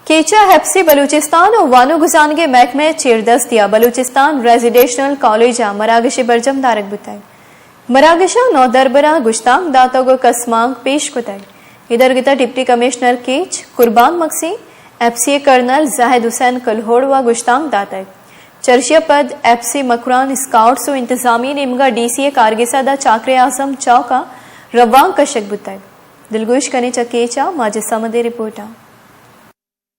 کیچا ہیپسی بلوچستان و وانو گزانگے محکمہ چیردستیا بلوچستان ریزیڈیشنل کالج مراگش برجم دارک بتائی مراگشہ نو دربرہ گشتانگ داتا گو کسمانگ پیش کتائی ادھر گتا ڈپٹی کمشنر کیچ قربان mixie F C colonel Zahid حسین کلہوڑ و گشتانگ داتا چرشیہ پد ایف سی مکران اسکاؤٹس و انتظامی نمگا ڈی سی کارگسہ دا چاکر اعظم چوکا روان کشک بتائی دلگوش کنے چکیچا ماجد سمدے رپورٹا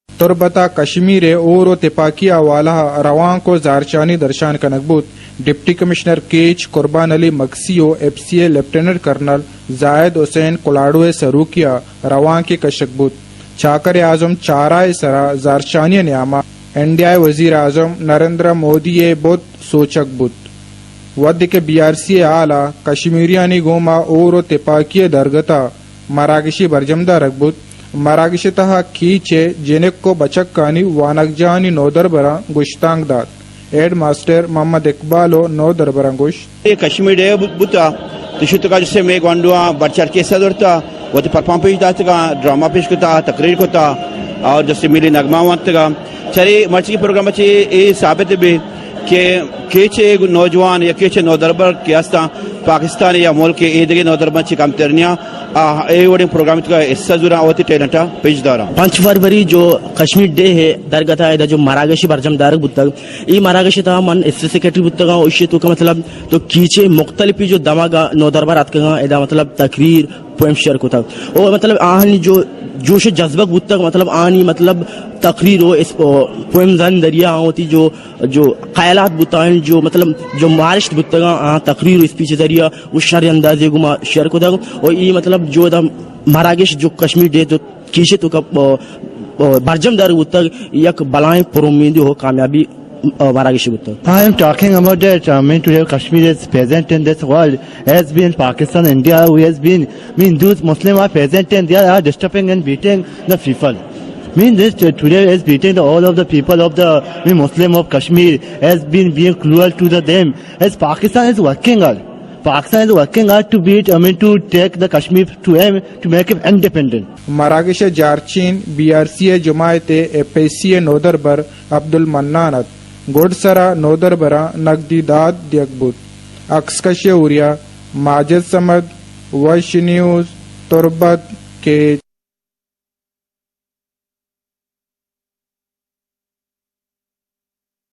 تربتا کشمیر اور تپاکی والا روان کو زارچانی درشان کنکبوت ڈپٹی کمشنر کیچ قربان علی مکسیو F C A lieutenant colonel Zahid Hussain کلاڑو سروکیا روان کی کشک بوت چاکر اعظم چارائے سرا زارچانی نیاما انڈیا وزیر اعظم نریندر مودی بوت سوچک بوت ود کے بی آر سی اعلی کشمیریانی گوما اور تپاکی درگتا مراگشی برجمدہ رکبوت مراگش تہا کیچے جنک کو بچک کانی وانک جانی نو دربرا گشتانگ داد ایڈ ماسٹر محمد اقبالو نو دربرا گوشت کشمیر ڈے بوتا تشت کا جسے میں گوانڈوا بڑچار کے صدرتا وہ پرفارم پیش داتا کا ڈرامہ پیش کرتا تقریر کرتا اور جسے میری نغمہ وانتا کا چلی مرچی پروگرام چی یہ ثابت بھی کہ کیچے نوجوان یا کیچے نو دربر کیاستا پاکستان یا ملک کے ایدگی نو دربر چی کام ترنیا اے وڈنگ پروگرام کا حصہ ضرور ہوتی ٹیلنٹا پیش دارا 5 فروری جو کشمیر ڈے ہے درگتا ہے جو مراگشی برجم دارک بتگ یہ مراگشی تھا من اس سیکرٹری بتگا اوشی تو کا مطلب تو کیچے مختلف جو دماغا نو دربارات کا ادا مطلب تقریر پوئم شیئر کو تھا اور مطلب آہنی جو جوش جذبہ بتگ مطلب آنی مطلب تقریر و اس پوئم زن دریا ہوتی جو خیالات بتائیں جو مطلب جو مارشت بتگا تقریر و اسپیچ ذریعہ اس شعر اندازے گما شیئر کو تھا اور یہ مطلب جو مراگش جو کشمیر ڈے جو کیشے تو کا برجم دار بتگ یک بلائیں پرومید ہو کامیابی مراگش بتگ. I am talking about that today Kashmir is present in this world has been Pakistan, India who has been those Muslims are present and they are disturbing and beating the people. This today is beating all of the people of the Muslim of Kashmir has been being cruel to them as Pakistan is working hard. Pakistan is working hard to beat to take the Kashmir to make it independent. مراگش جارچین B R C جماعت F S C نودربر عبد المنانت good سرا نودربرا نقدی داد دیکبوت اکسکش اوریا ماجد سمد وش news تربت catch